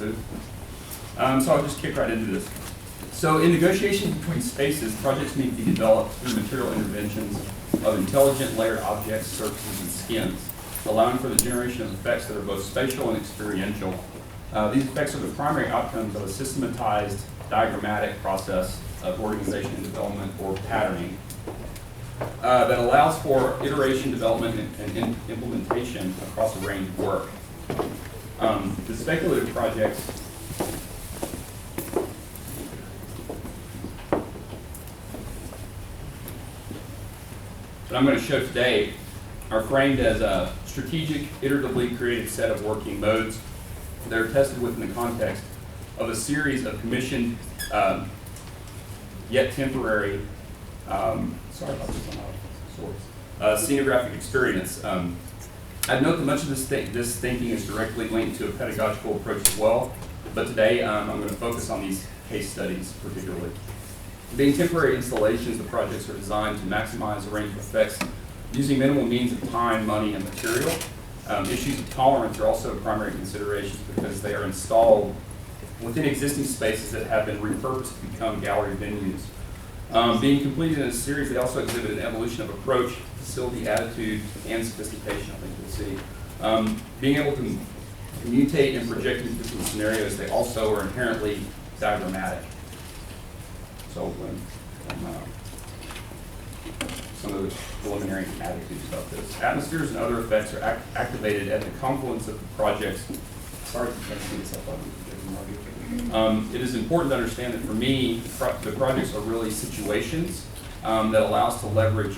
booth. So I'll just kick right into this. So in negotiations between spaces, projects need to be developed through material interventions of intelligent layered objects, surfaces, and skins, allowing for the generation of effects that are both spatial and experiential. These effects are the primary outcomes of a systematized diagrammatic process of organization and development, or patterning, that allows for iteration, development, and implementation across a range of work. The speculative projects that I'm going to show today are framed as a strategic, iteratively created set of working modes that are tested within the context of a series of commissioned, yet temporary, sorry about this, scenographic experience. I'd note that much of this thinking is directly linked to a pedagogical approach as well, but today I'm going to focus on these case studies particularly. Being temporary installations, the projects are designed to maximize a range of effects using minimal means of time, money, and material. Issues of tolerance are also primary considerations because they are installed within existing spaces that have been repurposed to become gallery venues. Being completed in a series, they also exhibit an evolution of approach, facility, attitude, and sophistication, I think you'll see. Being able to commutate and project into different scenarios, they also are inherently diagrammatic. So some of the preliminary attitudes about this. Atmospheres and other effects are activated at the confluence of the projects. Sorry to mess this up. It is important to understand that for me, the projects are really situations that allow us to leverage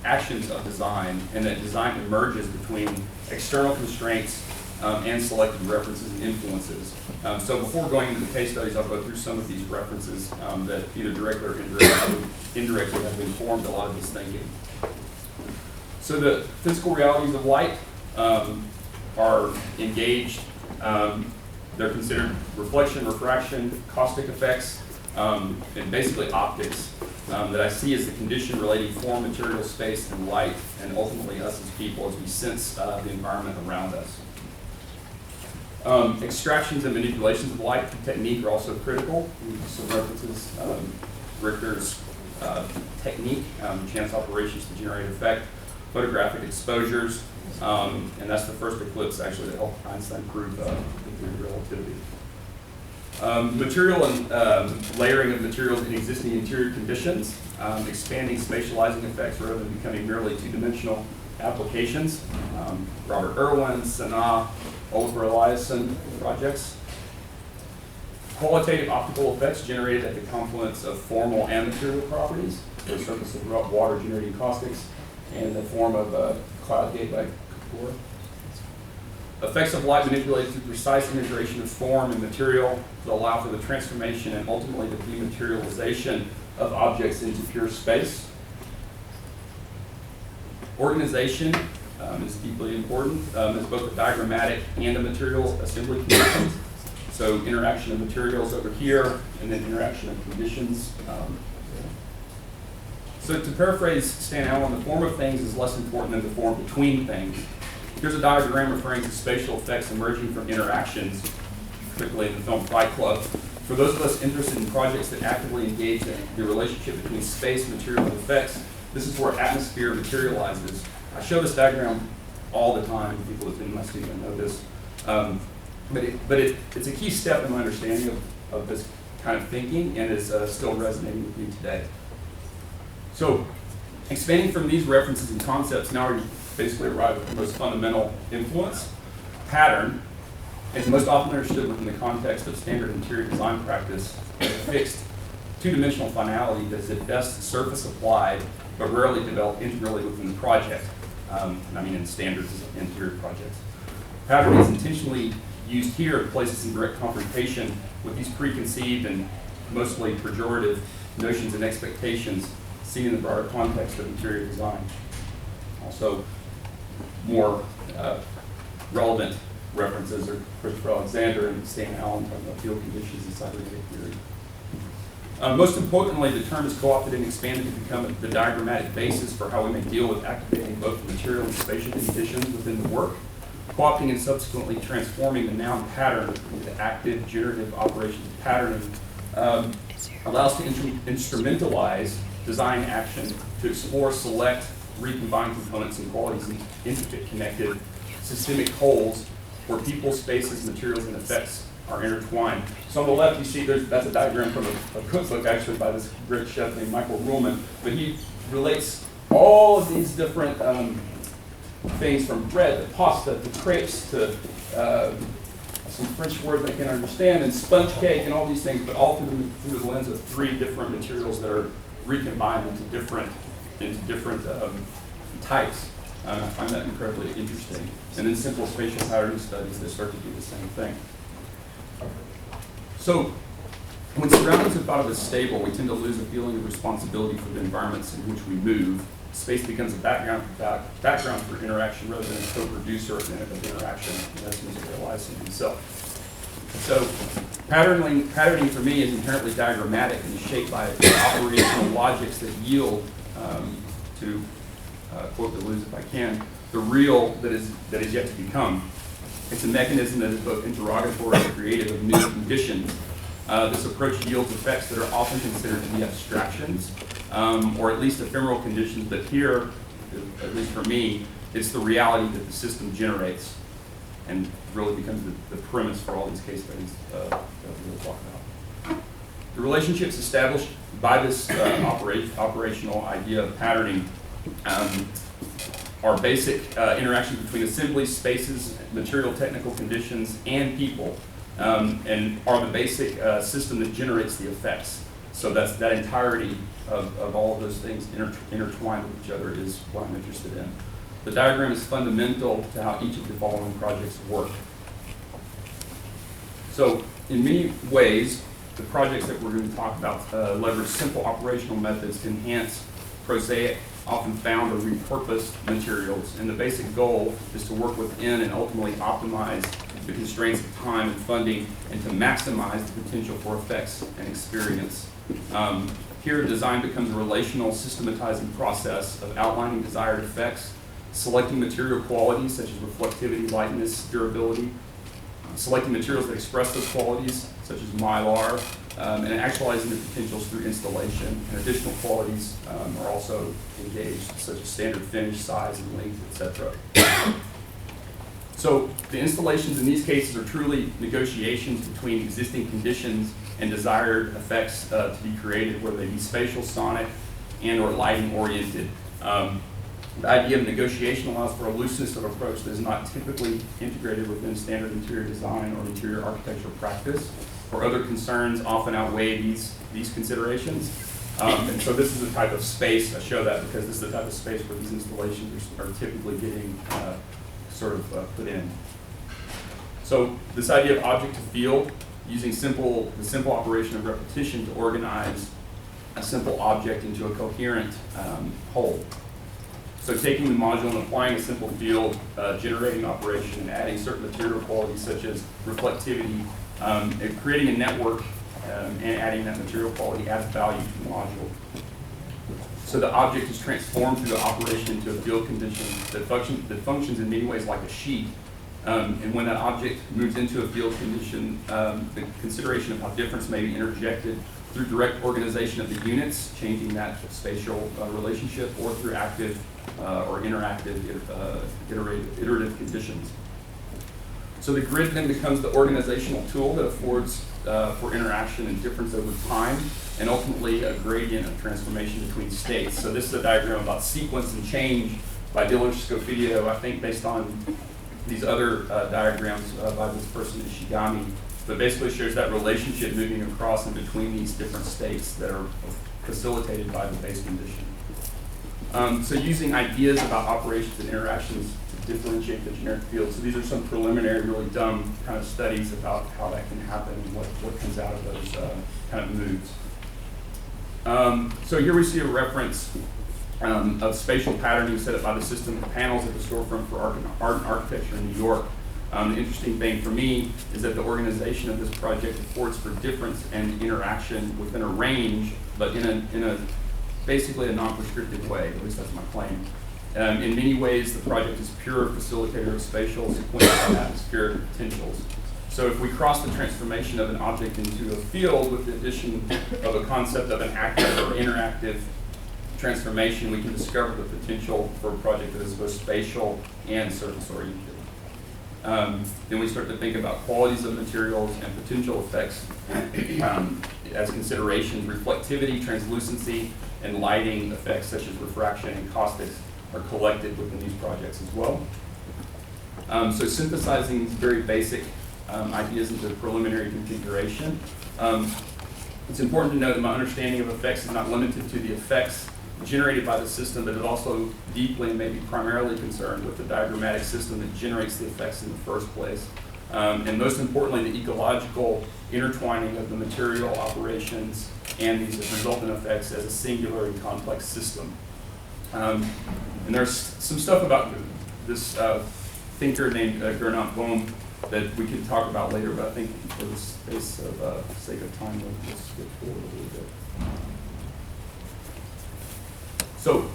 actions of design, and that design emerges between external constraints and selected references and influences. So before going into the case studies, I'll go through some of these references that either directly or indirectly have informed a lot of this thinking. So the physical realities of light are engaged. They're considered reflection, refraction, caustic effects, and basically optics that I see as the condition relating form, material, space, and light, and ultimately us as people as we sense the environment around us. Extractions and manipulations of light technique are also critical. Some references, Richter's technique, chance operations to generate effect, photographic exposures, and that's the first eclipse actually that helped Einstein prove the theory of relativity. Material and layering of materials in existing interior conditions, expanding spatializing effects rather than becoming merely two-dimensional applications. Robert Irwin, Sanaa, Oliver Eliasson projects. Qualitative optical effects generated at the confluence of formal and material properties, the surface of water generating caustics, and the form of cloud gate by Kapoor. Effects of light manipulated through precise integration of form and material to allow for the transformation and ultimately the dematerialization of objects into pure space. Organization is deeply important. It's both a diagrammatic and a material assembly conditions. So interaction of materials over here, and then interaction of conditions. So to paraphrase Stan Allen, the form of things is less important than the form between things. Here's a diagram referring to spatial effects emerging from interactions, particularly in the film Fight Club. For those of us interested in projects that actively engage in the relationship between space, material, and effects, this is where atmosphere materializes. I show this diagram all the time. People who've been in my studio know this. But it's a key step in my understanding of this kind of thinking, and is still resonating with me today. So, expanding from these references and concepts, now we basically arrive at the most fundamental influence. Pattern is most often understood within the context of standard interior design practice as a fixed two-dimensional finality that is at best surface applied, but rarely developed integrally within the project. In standard interior projects. Pattern is intentionally used here to place us in direct confrontation with these preconceived and mostly pejorative notions and expectations seen in the broader context of interior design. Also, more relevant references are Christopher Alexander and Stan Allen talking about field conditions and cybernetic theory. Most importantly, the term is co-opted and expanded to become the diagrammatic basis for how we may deal with activating both the material and spatial conditions within the work. co-opting and subsequently transforming the noun pattern into active generative operations of patterning allows to instrumentalize design action to explore, select, recombine components and qualities in intricate, connected, systemic wholes where people, spaces, materials, and effects are intertwined. So on the left, you see that's a diagram from a cookbook actually by this great chef named Michael Ruhlman, but he relates all of these different things from bread to pasta to crepes to some French words I can't understand, and sponge cake and all these things, but all through the lens of three different materials that are recombined into different types. I find that incredibly interesting. And then simple spatial patterning studies that start to do the same thing. So when surroundings are thought of as stable, we tend to lose a feeling of responsibility for the environments in which we move. Space becomes a background for interaction rather than a co-producer of interaction. That's materializing himself. So patterning for me is inherently diagrammatic and is shaped by operational logics that yield, to quote the Luz if I can, the real that is yet to become. It's a mechanism that is both interrogatory and creative of new conditions. This approach yields effects that are often considered to be abstractions, or at least ephemeral conditions, but here, at least for me, it's the reality that the system generates and really becomes the premise for all these case studies that we'll talk about. The relationships established by this operational idea of patterning are basic interactions between assemblies, spaces, material technical conditions, and people, and are the basic system that generates the effects. So that's that entirety of all of those things intertwined with each other is what I'm interested in. The diagram is fundamental to how each of the following projects work. So in many ways, the projects that we're going to talk about leverage simple operational methods to enhance prosaic, often found or repurposed materials, and the basic goal is to work within and ultimately optimize the constraints of time and funding and to maximize the potential for effects and experience. Here, design becomes a relational, systematizing process of outlining desired effects, selecting material qualities such as reflectivity, lightness, durability, selecting materials that express those qualities such as mylar, and actualizing the potentials through installation. And additional qualities are also engaged, such as standard finish, size, and length, etc. So the installations in these cases are truly negotiations between existing conditions and desired effects to be created, whether they be spatial, sonic, and or lighting oriented. The idea of negotiation allows for a looseness of approach that is not typically integrated within standard interior design or interior architectural practice, or other concerns often outweigh these considerations. And so this is the type of space, I show that because this is the type of space where these installations are typically getting put in. So this idea of object to field, using the simple operation of repetition to organize a simple object into a coherent whole. So taking the module and applying a simple field, generating operation, and adding certain material qualities such as reflectivity, and creating a network and adding that material quality adds value to the module. So the object is transformed through the operation into a field condition that functions in many ways like a sheet. And when that object moves into a field condition, the consideration of how difference may be interjected through direct organization of the units, changing that spatial relationship, or through active or interactive iterative conditions. So the grid then becomes the organizational tool that affords for interaction and difference over time, and ultimately a gradient of transformation between states. So this is a diagram about sequence and change by Diller Scofidio, I think based on these other diagrams by this person, Ishigami, but basically shows that relationship moving across and between these different states that are facilitated by the base condition. So using ideas about operations and interactions to differentiate the generic field. So these are some preliminary, really dumb kind of studies about how that can happen and what comes out of those kind of moves. So here we see a reference of spatial patterning set up by the system of panels at the storefront for art and architecture in New York. The interesting thing for me is that the organization of this project affords for difference and interaction within a range, but in a basically a non-prescriptive way, at least that's my claim. In many ways, the project is pure facilitator of spatial, sequential, and atmospheric potentials. So if we cross the transformation of an object into a field with the addition of a concept of an active or interactive transformation, we can discover the potential for a project that is both spatial and surface-oriented. Then we start to think about qualities of materials and potential effects as considerations. Reflectivity, translucency, and lighting effects such as refraction and caustics are collected within these projects as well. So synthesizing these very basic ideas into preliminary configuration. It's important to note that my understanding of effects is not limited to the effects generated by the system, but it also deeply and maybe primarily concerned with the diagrammatic system that generates the effects in the first place. And most importantly, the ecological intertwining of the material operations and these resultant effects as a singular and complex system. And there's some stuff about this thinker named Gernot Bohm that we could talk about later, but I think for the sake of time, we'll just skip forward a little bit. So,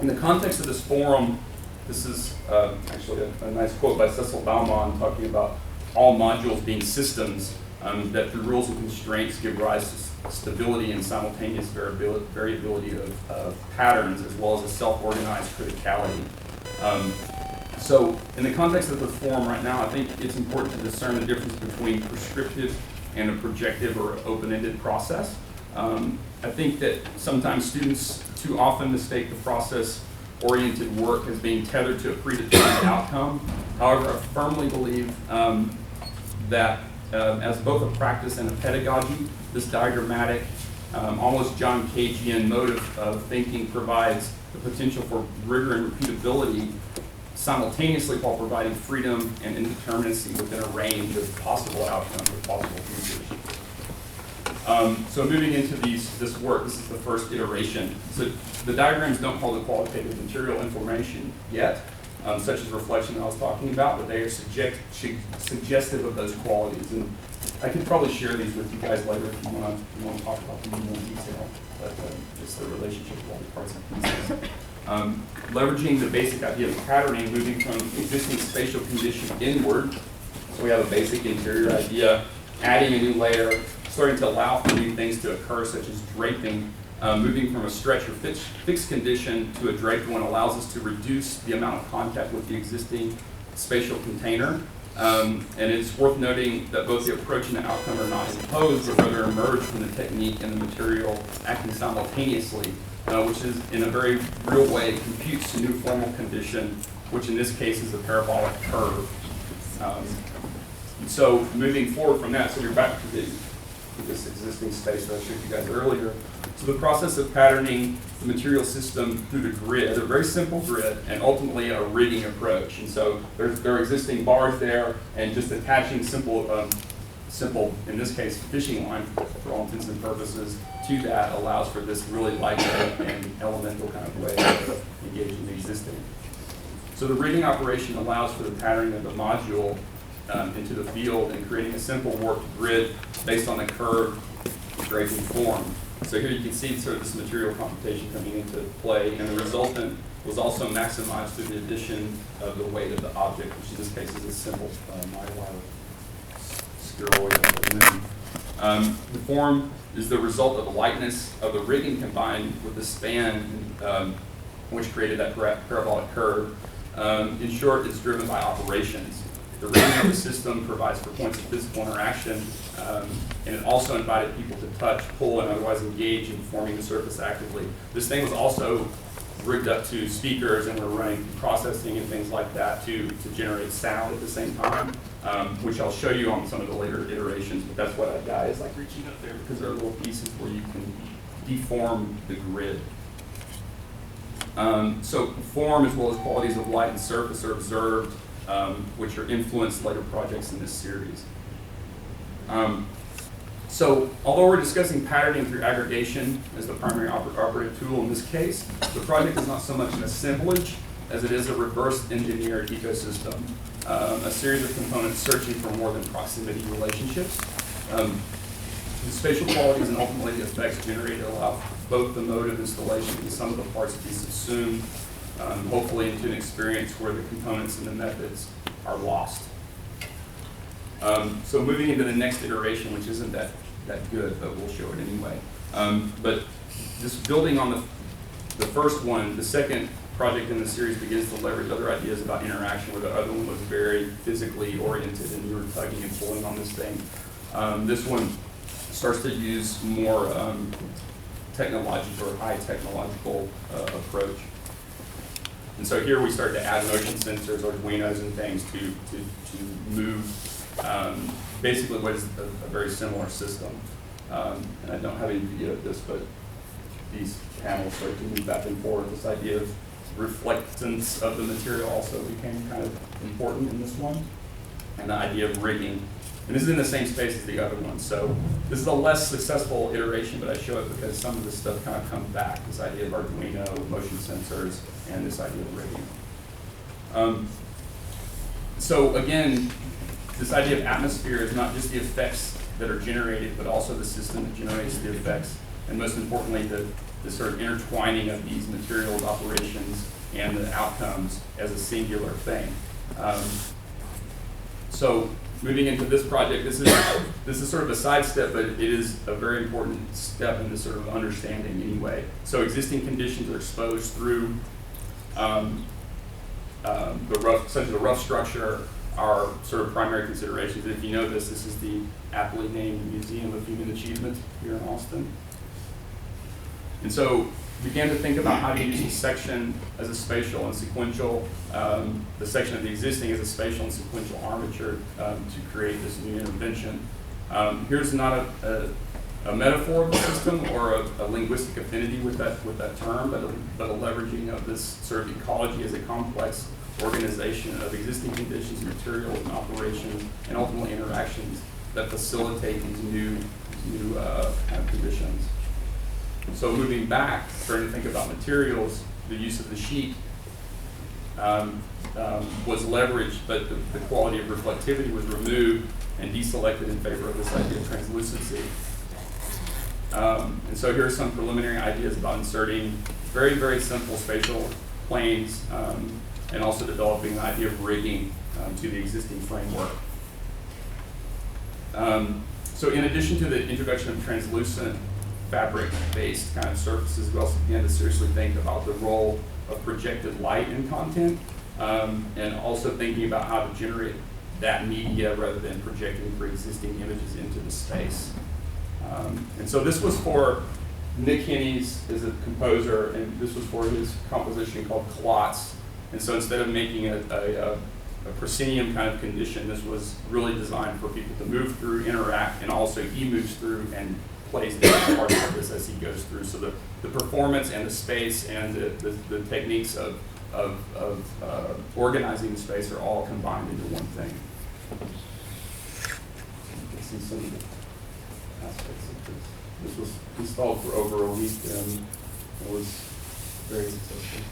in the context of this forum, this is actually a nice quote by Cecil Baumann talking about all modules being systems that through rules and constraints give rise to stability and simultaneous variability of patterns as well as a self-organized criticality. So in the context of the forum right now, I think it's important to discern the difference between prescriptive and a projective or open-ended process. I think that sometimes students too often mistake the process-oriented work as being tethered to a predetermined outcome. However, I firmly believe that as both a practice and a pedagogy, this diagrammatic, almost John Cagean mode of thinking provides the potential for rigor and repeatability simultaneously while providing freedom and indeterminacy within a range of possible outcomes or possible futures. So moving into this work, this is the first iteration. So the diagrams don't hold the qualitative material information yet, such as reflection that I was talking about, but they are suggestive of those qualities. And I could probably share these with you guys later if you want to talk about them in more detail, but just the relationship of all the parts and pieces. Leveraging the basic idea of patterning, moving from existing spatial condition inward. So we have a basic interior idea, adding a new layer, starting to allow for new things to occur, such as draping. Moving from a stretch or fixed condition to a draped one allows us to reduce the amount of contact with the existing spatial container. And it's worth noting that both the approach and the outcome are not imposed, but rather emerge from the technique and the material acting simultaneously, which is in a very real way computes a new formal condition, which in this case is a parabolic curve. So moving forward from that, so you're back to this existing space that I showed you guys earlier. So the process of patterning the material system through the grid, a very simple grid, and ultimately a rigging approach. And so there are existing bars there, and just attaching simple, in this case, fishing line for all intents and purposes to that allows for this really lightweight and elemental kind of way of engaging the existing. So the rigging operation allows for the patterning of the module into the field and creating a simple warped grid based on the curved draping form. So here you can see sort of this material computation coming into play, and the resultant was also maximized through the addition of the weight of the object, which in this case is a simple mylar spheroid. The form is the result of the lightness of the rigging combined with the span which created that parabolic curve. In short, it's driven by operations. The rigging of the system provides for points of physical interaction, and it also invited people to touch, pull, and otherwise engage in forming the surface actively. This thing was also rigged up to speakers, and we're running processing and things like that to generate sound at the same time, which I'll show you on some of the later iterations, but that's what I've got is like reaching up there because there are little pieces where you can deform the grid. So form as well as qualities of light and surface are observed, which are influenced later projects in this series. So although we're discussing patterning through aggregation as the primary operative tool in this case, the project is not so much an assemblage as it is a reverse engineered ecosystem, a series of components searching for more than proximity relationships. The spatial qualities and ultimately the effects generated allow both the mode of installation and some of the parts to be subsumed hopefully into an experience where the components and the methods are lost. So moving into the next iteration, which isn't that good, but we'll show it anyway. But just building on the first one, the second project in the series begins to leverage other ideas about interaction, where the other one was very physically oriented and you were tugging and pulling on this thing. This one starts to use more technological or high technological approach. And so here we start to add motion sensors, Arduinos and things to move basically what is a very similar system. And I don't have any video of this, but these panels start to move back and forth. This idea of reflectance of the material also became kind of important in this one. And the idea of rigging. And this is in the same space as the other one. So this is a less successful iteration, but I show it because some of this stuff kind of comes back. This idea of Arduino, motion sensors, and this idea of rigging. So again, this idea of atmosphere is not just the effects that are generated, but also the system that generates the effects. And most importantly, the sort of intertwining of these materials, operations, and the outcomes as a singular thing. So moving into this project, this is sort of a side step, but it is a very important step in this sort of understanding anyway. So existing conditions are exposed through the rough structure are sort of primary considerations. If you know this is the aptly named Museum of Human Achievement here in Austin. And so began to think about how to use the section as a spatial and sequential, the section of the existing as a spatial and sequential armature to create this new intervention. Here's not a metaphor of the system or a linguistic affinity with that term, but a leveraging of this sort of ecology as a complex organization of existing conditions, materials, and operations, and ultimately interactions that facilitate these new kind of conditions. So moving back, starting to think about materials, the use of the sheet was leveraged, but the quality of reflectivity was removed and deselected in favor of this idea of translucency. And so here are some preliminary ideas about inserting very, very simple spatial planes and also developing the idea of rigging to the existing framework. So in addition to the introduction of translucent fabric-based kind of surfaces, we also began to seriously think about the role of projected light in content, and also thinking about how to generate that media rather than projecting pre-existing images into the space. And so this was for Nick Hennies is a composer, and this was for his composition called Platz. And so instead of making a proscenium kind of condition, this was really designed for people to move through, interact, and also he moves through and plays different parts of this as he goes through. So the performance and the space and the techniques of organizing the space are all combined into one thing. You can see some of the aspects of this. This was installed for over a week and it was very successful.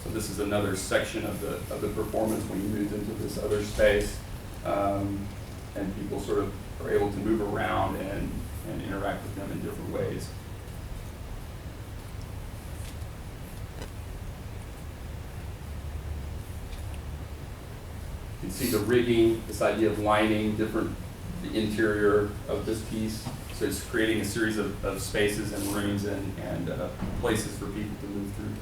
So this is another section of the performance when you move into this other space, and people sort of are able to move around and interact with them in different ways. You can see the rigging, this idea of lining the interior of this piece. So it's creating a series of spaces and rooms and places for people to move through.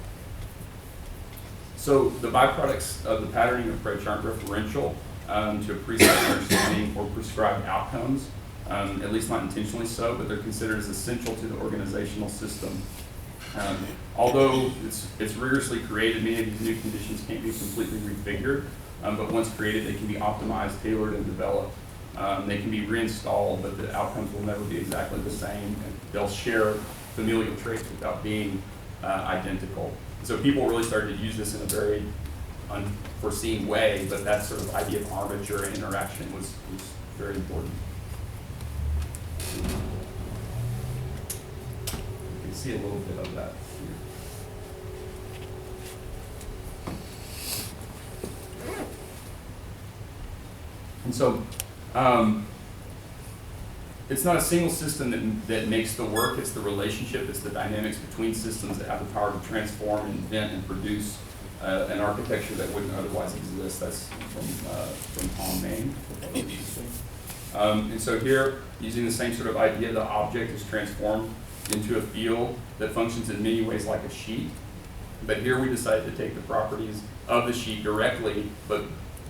So the byproducts of the patterning approach aren't referential to a precise understanding or prescribed outcomes, at least not intentionally so, but they're considered as essential to the organizational system. Although it's rigorously created, many of these new conditions can't be completely refigured, but once created, they can be optimized, tailored, and developed. They can be reinstalled, but the outcomes will never be exactly the same, and they'll share familial traits without being identical. So people really started to use this in a very unforeseen way, but that sort of idea of armature and interaction was very important. You can see a little bit of that here. And so it's not a single system that makes the work, it's the relationship, it's the dynamics between systems that have the power to transform, invent, and produce an architecture that wouldn't otherwise exist. That's from Tom Main. And so here, using the same sort of idea, the object is transformed into a field that functions in many ways like a sheet. But here we decided to take the properties of the sheet directly, but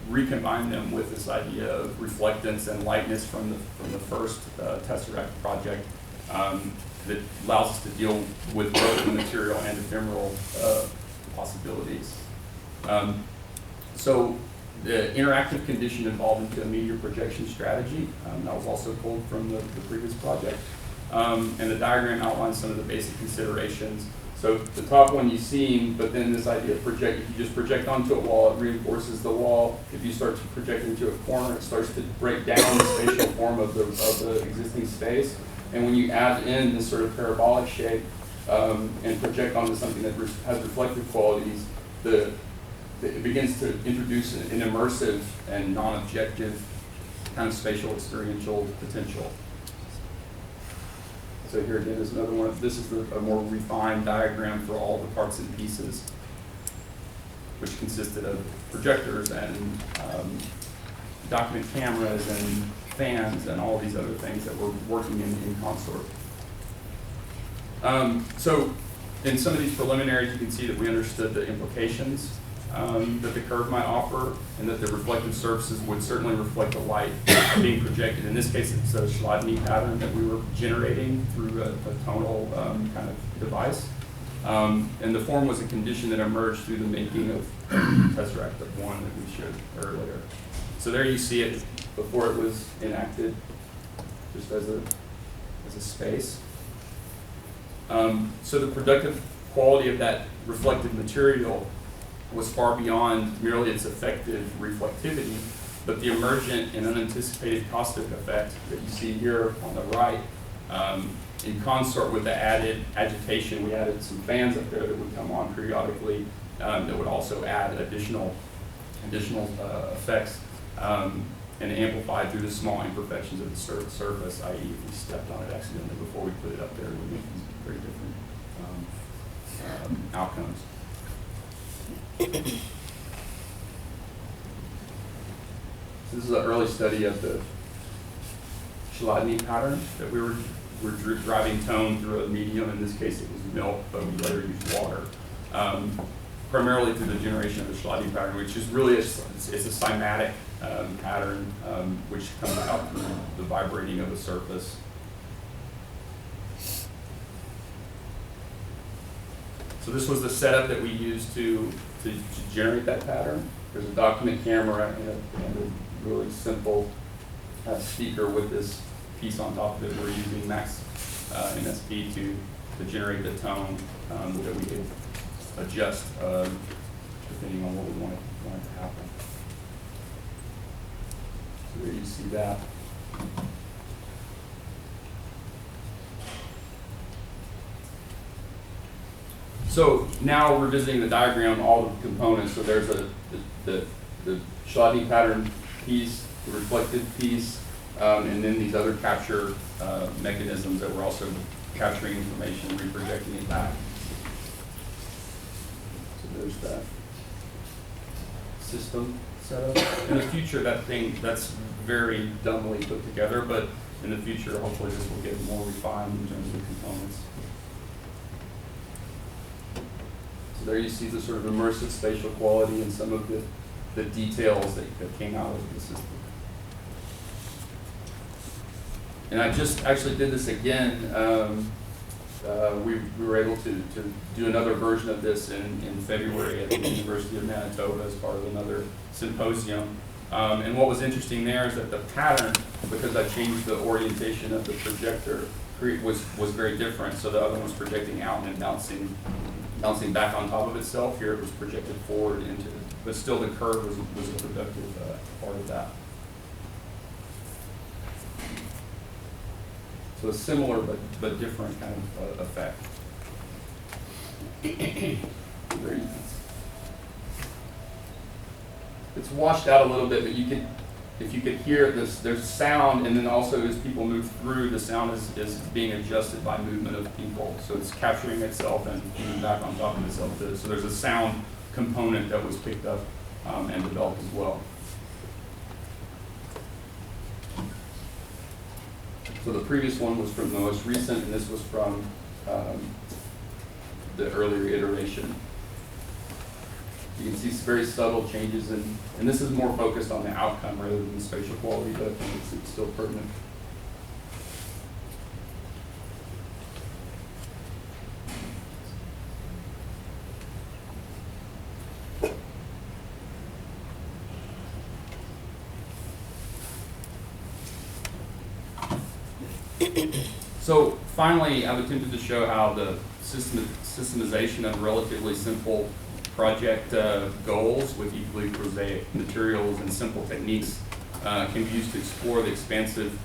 recombine them with this idea of reflectance and lightness from the first Tesseract project that allows us to deal with both the material and ephemeral possibilities. So the interactive condition evolved into a meteor projection strategy. That was also pulled from the previous project. And the diagram outlines some of the basic considerations. So the top one you've seen, but then this idea of project, if you just project onto a wall, it reinforces the wall. If you start to project into a corner, it starts to break down the spatial form of the existing space. And when you add in this sort of parabolic shape and project onto something that has reflective qualities, it begins to introduce an immersive and non-objective kind of spatial experiential potential. So here again is another one. This is a more refined diagram for all the parts and pieces, which consisted of projectors and document cameras and fans and all these other things that were working in consort. So in some of these preliminaries, you can see that we understood the implications that the curve might offer, and that the reflective surfaces would certainly reflect the light being projected. In this case, it's a Chladni pattern that we were generating through a tonal kind of device. And the form was a condition that emerged through the making of Tesseract 1 that we showed earlier. So there you see it before it was enacted, just as a space. So the productive quality of that reflective material was far beyond merely its effective reflectivity, but the emergent and unanticipated caustic effect that you see here on the right, in consort with the added agitation, we added some fans up there that would come on periodically that would also add additional effects and amplified through the small imperfections of the surface, i.e. if we stepped on it accidentally before we put it up there, it would make these very different outcomes. So this is an early study of the Chladni pattern that we were driving tone through a medium. In this case, it was milk, but we later used water. Primarily through the generation of the Chladni pattern, which is really it's a cymatic pattern which comes out through the vibrating of the surface. So this was the setup that we used to generate that pattern. There's a document camera and a really simple speaker with this piece on top of it. We're using Max MSP to generate the tone that we could adjust depending on what we want to happen. So there you see that. So now revisiting the diagram, all the components. So there's the Chladni pattern piece, the reflective piece, and then these other capture mechanisms that were also capturing information, reprojecting it back. So there's that system setup. In the future, that's very dumbly put together, but in the future, hopefully this will get more refined in terms of components. So there you see the sort of immersive spatial quality and some of the details that came out of the system. And I just actually did this again. We were able to do another version of this in February at the University of Manitoba as part of another symposium. And what was interesting there is that the pattern, because I changed the orientation of the projector, was very different. So the other one was projecting out and bouncing back on top of itself. Here it was projected forward into, but still the curve was a productive part of that. So a similar but different kind of effect. It's washed out a little bit, but you can if you could hear this, there's sound, and then also as people move through, the sound is being adjusted by movement of people. So it's capturing itself and moving back on top of itself. So there's a sound component that was picked up and developed as well. So the previous one was from the most recent, and this was from the earlier iteration. You can see very subtle changes, and this is more focused on the outcome rather than the spatial quality, but I think it's still pertinent. So finally, I've attempted to show how the systemization of relatively simple project goals with equally prosaic materials and simple techniques can be used to explore the expansive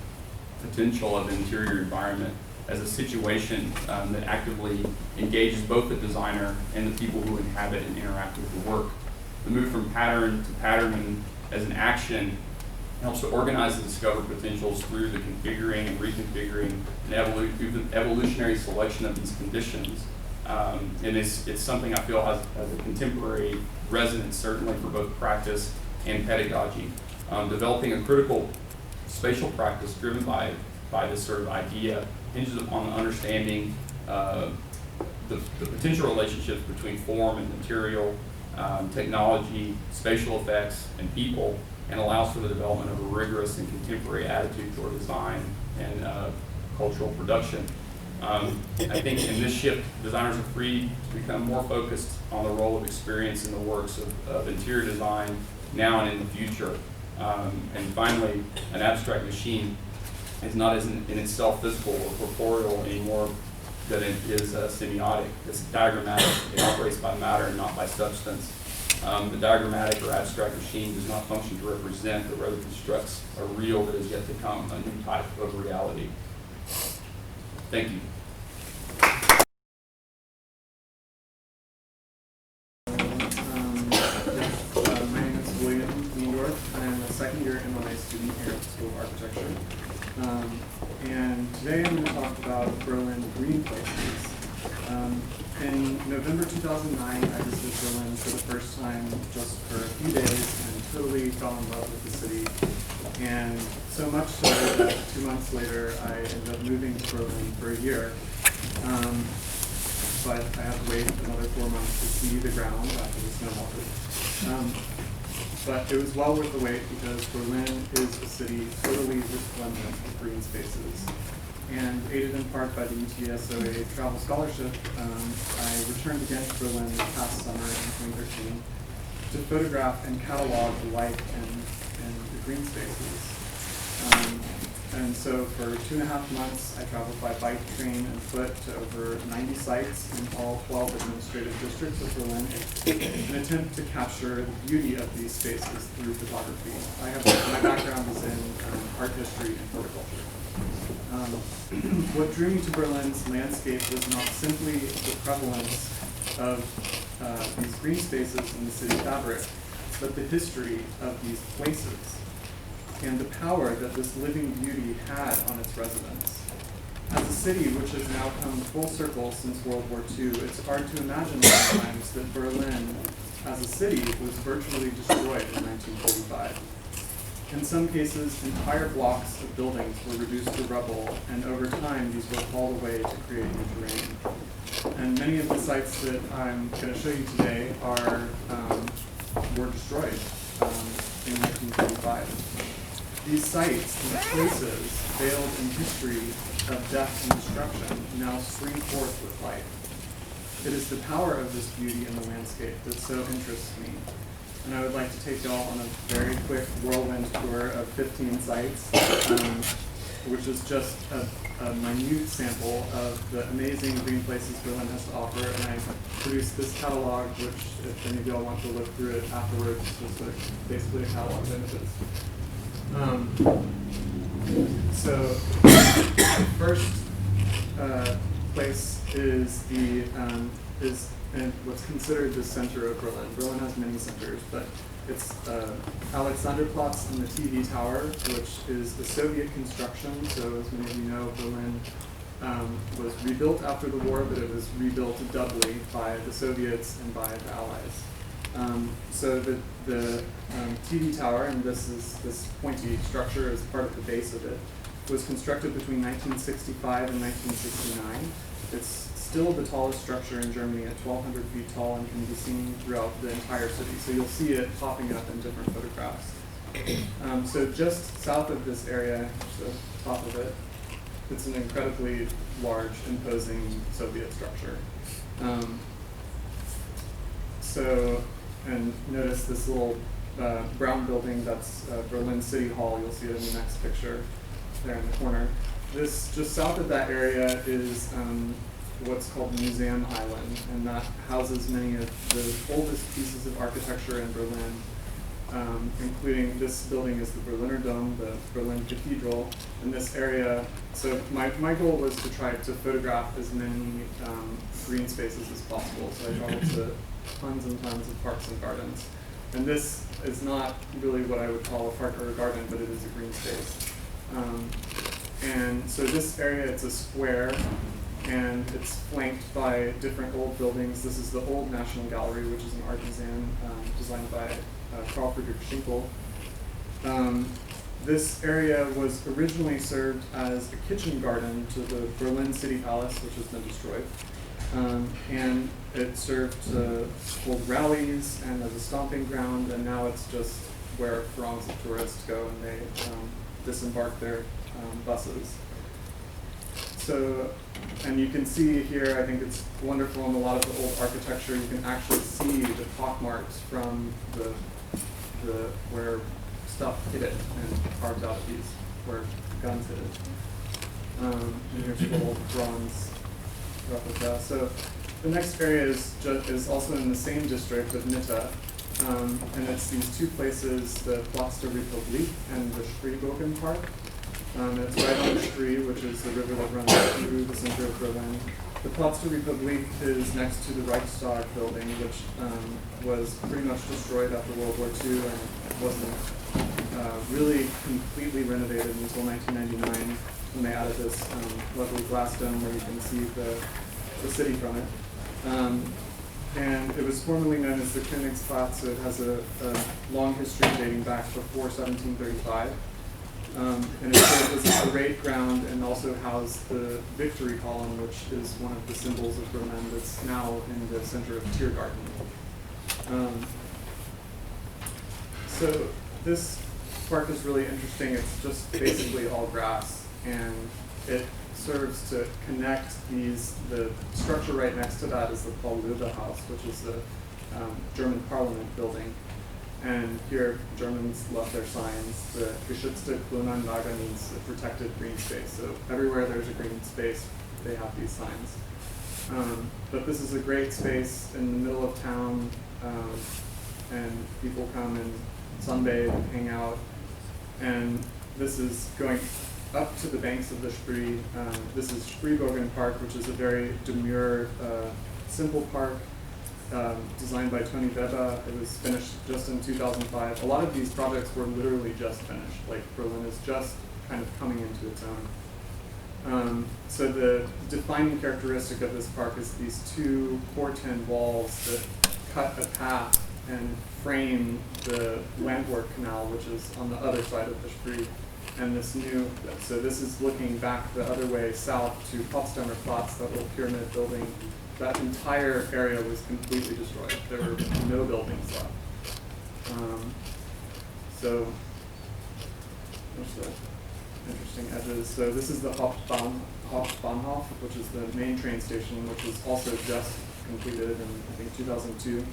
potential of the interior environment as a situation that actively engages both the designer and the people who inhabit and interact with the work. The move from pattern to patterning as an action helps to organize the discovered potentials through the configuring and reconfiguring and through the evolutionary selection of these conditions. And it's something I feel has a contemporary resonance, certainly for both practice and pedagogy. Developing a critical spatial practice driven by this sort of idea hinges upon the understanding the potential relationships between form and material, technology, spatial effects, and people, and allows for the development of a rigorous and contemporary attitude toward design and cultural production. I think in this shift, designers are free to become more focused on the role of experience in the works of interior design now and in the future. And finally, an abstract machine is not as in itself physical or corporeal anymore than it is semiotic. It's diagrammatic. It operates by matter and not by substance. The diagrammatic or abstract machine does not function to represent, but rather constructs a real that is yet to come, a new type of reality. Thank you. My name is William Niendorf. I'm a second year MLA student here at the School of Architecture. And today I'm going to talk about Berlin green places. In November 2009, I visited Berlin for the first time just for a few days and totally fell in love with the city. And so much so that 2 months later, I ended up moving to Berlin for a year. But I have to wait another 4 months to see the ground after the snow melted. But it was well worth the wait because Berlin is a city totally resplendent with green spaces. And aided in part by the UTSOA travel scholarship, I returned again to Berlin this past summer in 2013 to photograph and catalog the life and the green spaces. And so for 2.5 months, I traveled by bike, train, and foot to over 90 sites in all 12 administrative districts of Berlin in an attempt to capture the beauty of these spaces through photography. My background is in art history and horticulture. What drew me to Berlin's landscape was not simply the prevalence of these green spaces in the city fabric, but the history of these places and the power that this living beauty had on its residents. As a city which has now come full circle since World War II, it's hard to imagine sometimes that Berlin, as a city, was virtually destroyed in 1945. In some cases, entire blocks of buildings were reduced to rubble, and over time, these were hauled away to create new terrain. And many of the sites that I'm going to show you today were destroyed in 1945. These sites, these places, veiled in history of death and destruction, now spring forth with life. It is the power of this beauty in the landscape that so interests me. And I would like to take y'all on a very quick whirlwind tour of 15 sites, which is just a minute sample of the amazing green places Berlin has to offer. And I produced this catalog, which, if any of y'all want to look through it afterwards, is basically a catalog of images. So the first place is and what's considered the center of Berlin. Berlin has many centers, but it's Alexanderplatz and the TV Tower, which is the Soviet construction. So as many of you know, Berlin was rebuilt after the war, but it was rebuilt doubly by the Soviets and by the Allies. So the TV Tower, and this pointy structure is part of the base of it, was constructed between 1965 and 1969. It's still the tallest structure in Germany at 1,200 feet tall and can be seen throughout the entire city. So you'll see it popping up in different photographs. So just south of this area, the top of it, it's an incredibly large, imposing Soviet structure. And notice this little brown building, that's Berlin City Hall. You'll see it in the next picture there in the corner. This, just south of that area, is what's called Museum Island, and that houses many of the oldest pieces of architecture in Berlin, including this building is the Berliner Dom, the Berlin Cathedral, and this area. So my goal was to try to photograph as many green spaces as possible. So I traveled to tons and tons of parks and gardens. And this is not really what I would call a park or a garden, but it is a green space. And so this area, it's a square, and it's flanked by different old buildings. This is the Old National Gallery, which is an art museum designed by Carl Friedrich Schinkel. This area was originally served as a kitchen garden to the Berlin City Palace, which has been destroyed. And it served to hold rallies and as a stomping ground, and now it's just where throngs of tourists go and they disembark their buses. So, and you can see here, I think it's wonderful in a lot of the old architecture, you can actually see the pockmarks from the where stuff hit it and carved out these, where guns hit it. And here's a little bronze replica. So the next area is also in the same district of Mitte, and it's these two places, the Platz der Republik and the Spreebogen Park. It's right on the Spree, which is the river that runs through the center of Berlin. The Platz der Republik is next to the Reichstag building, which was pretty much destroyed after World War II and wasn't really completely renovated until 1999 when they added this lovely glass dome where you can see the city from it. And it was formerly known as the Königsplatz, so it has a long history dating back before 1735. And it served as a parade ground and also housed the Victory Column, which is one of the symbols of Berlin that's now in the center of Tiergarten. So this park is really interesting. It's just basically all grass, and it serves to connect the structure right next to that is the Paul Löbe House, which is the German Parliament building. And here, Germans left their signs. The geschützte Grünanlage means a protected green space. So everywhere there's a green space, they have these signs. But this is a great space in the middle of town, and people come and sunbathe and hang out. And this is going up to the banks of the Spree. This is Spreebogen Park, which is a very demure, simple park. Designed by Tony Weber. It was finished just in 2005. A lot of these projects were literally just finished. Like Berlin is just kind of coming into its own. So the defining characteristic of this park is these two Corten walls that cut a path and frame the Landwehr Canal, which is on the other side of the Spree. And this this is looking back the other way south to Potsdamer Platz, that little pyramid building. That entire area was completely destroyed. There were no buildings left. So there's the interesting edges. So this is the Hauptbahnhof, which is the main train station, which was also just completed in, I think, 2002.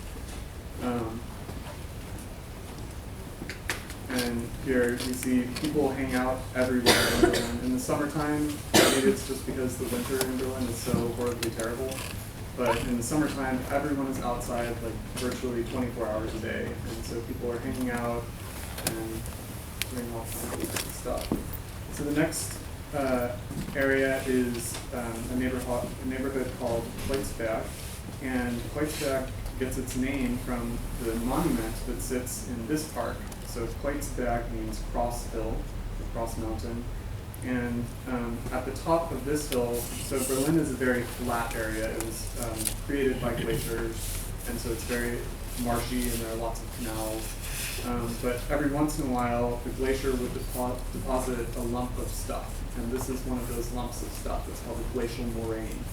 And here you see people hang out everywhere in Berlin. In the summertime, maybe it's just because the winter in Berlin is so horribly terrible. But in the summertime, everyone is outside like virtually 24 hours a day. And so people are hanging out and doing all kinds of stuff. So the next area is a neighborhood called Kreuzberg, and Kreuzberg gets its name from the monument that sits in this park. So Kreuzberg means cross hill, cross mountain. And at the top of this hill, so Berlin is a very flat area. It was created by glaciers, and so it's very marshy, and there are lots of canals. But every once in a while, the glacier would deposit a lump of stuff, and this is one of those lumps of stuff. It's called a glacial moraine.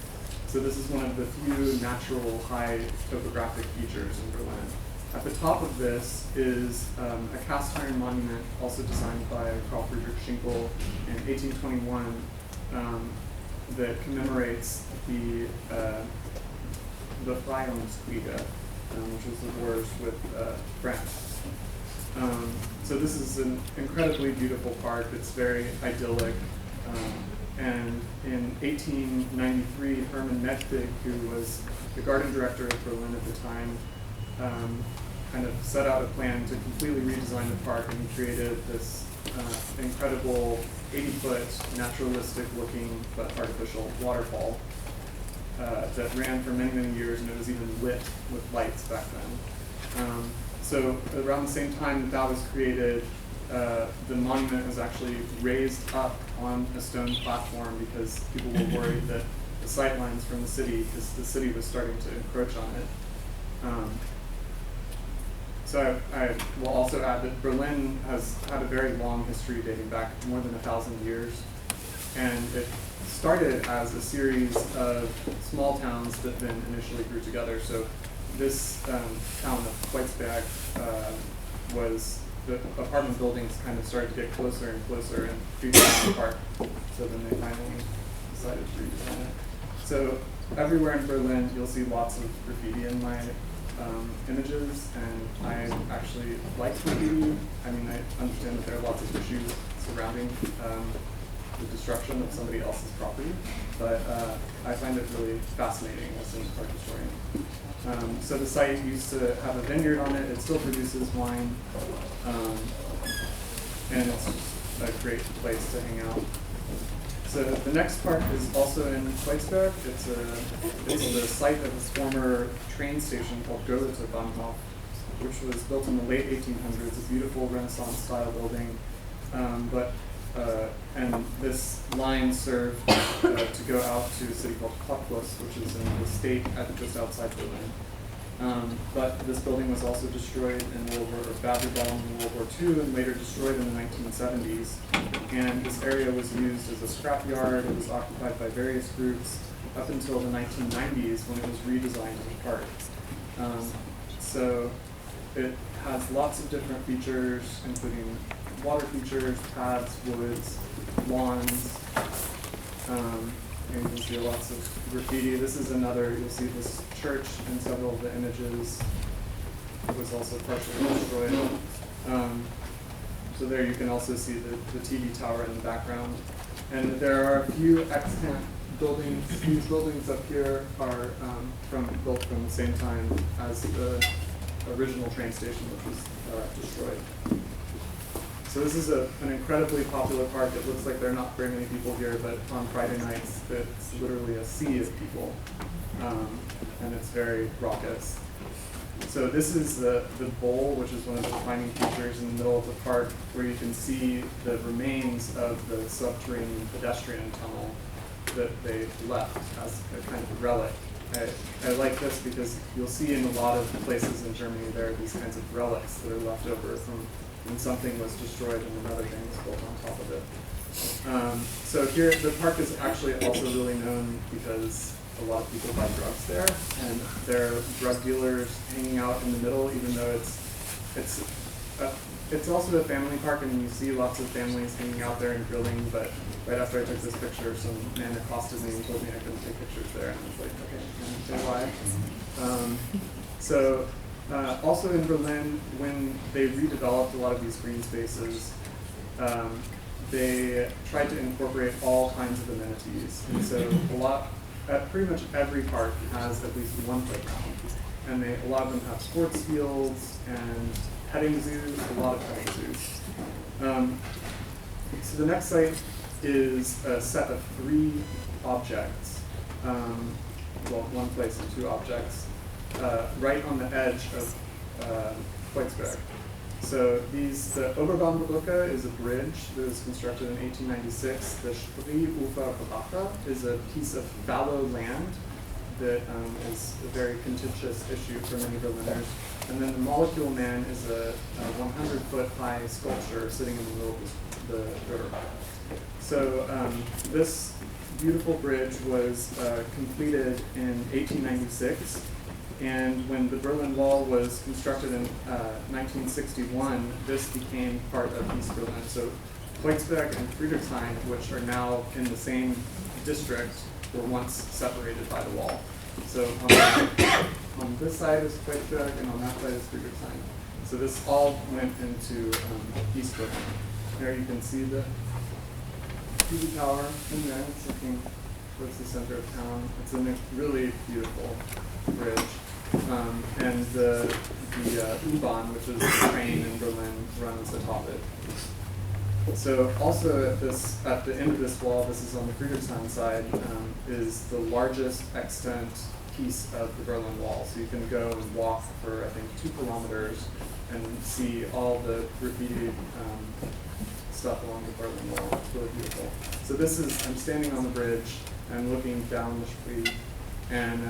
So this is one of the few natural high topographic features in Berlin. At the top of this is a cast iron monument, also designed by Carl Friedrich Schinkel in 1821, that commemorates the Befreiungskriege, which was the wars with France. So this is an incredibly beautiful park. It's very idyllic. And in 1893, Hermann Mettwig, who was the garden director of Berlin at the time, kind of set out a plan to completely redesign the park, and he created this incredible 80-foot naturalistic-looking but artificial waterfall that ran for many, many years, and it was even lit with lights back then. So around the same time that was created, the monument was actually raised up on a stone platform because people were worried that the sight lines from the city, because the city was starting to encroach on it. So I will also add that Berlin has had a very long history dating back more than 1,000 years. And it started as a series of small towns that then initially grew together. So this town of Kreuzberg was, the apartment buildings kind of started to get closer and closer and redesign the park. So then they finally decided to redesign it. So everywhere in Berlin, you'll see lots of graffiti in my images, and I actually like graffiti. I mean, I understand that there are lots of issues surrounding the destruction of somebody else's property, but I find it really fascinating as an art historian. So the site used to have a vineyard on it. It still produces wine, and it's just a great place to hang out. So the next park is also in Kreuzberg. It's the site of this former train station called Ritzer Garden, which was built in the late 1800s, a beautiful Renaissance-style building. And this line served to go out to a city called Platz, which is in the state just outside Berlin. But this building was also destroyed in badly bombed in World War II, and later destroyed in the 1970s. And this area was used as a scrapyard. It was occupied by various groups up until the 1990s, when it was redesigned as a park. So it has lots of different features, including water features, paths, woods, lawns, and you can see lots of graffiti. This is another, you'll see this church in several of the images. It was also partially destroyed. So there you can also see the TV tower in the background. And there are a few extant buildings. These buildings up here are built from the same time as the original train station, which was destroyed. So this is an incredibly popular park. It looks like there are not very many people here, but on Friday nights, it's literally a sea of people, and it's very raucous. So this is the bowl, which is one of the defining features in the middle of the park, where you can see the remains of the subterranean pedestrian tunnel that they left as a kind of relic. I like this because you'll see in a lot of places in Germany there are these kinds of relics that are left over from when something was destroyed and another thing was built on top of it. So here, the park is actually also really known because a lot of people buy drugs there, and there are drug dealers hanging out in the middle, even though it's also a family park, and you see lots of families hanging out there and grilling. But right after I took this picture, some man accosted me and told me I couldn't take pictures there, and I was like, okay, can I say why? Also in Berlin, when they redeveloped a lot of these green spaces, they tried to incorporate all kinds of amenities. And so pretty much every park has at least one playground. And a lot of them have sports fields and petting zoos, a lot of petting zoos. So the next site is a set of 3 objects, well, one place and 2 objects, right on the edge of Kreuzberg. So the Oberbahn-Brücke is a bridge that was constructed in 1896. The Spreeufer-Brache is a piece of fallow land that is a very contentious issue for many Berliners. And then the Molecule Man is a 100-foot high sculpture sitting in the middle of the river. So this beautiful bridge was completed in 1896. And when the Berlin Wall was constructed in 1961, this became part of East Berlin. So Kreuzberg and Friedrichshain, which are now in the same district, were once separated by the wall. So on this side is Kreuzberg, and on that side is Friedrichshain. So this all went into East Berlin. There you can see the TV tower in there. It's looking towards the center of town. It's a really beautiful bridge. And the U-Bahn, which is the train in Berlin, runs atop it. So also at the end of this wall, this is on the Friedrichshain side, is the largest extant piece of the Berlin Wall. So you can go and walk for, I think, 2 kilometers and see all the graffiti stuff along the Berlin Wall. It's really beautiful. So I'm standing on the bridge and looking down the street, and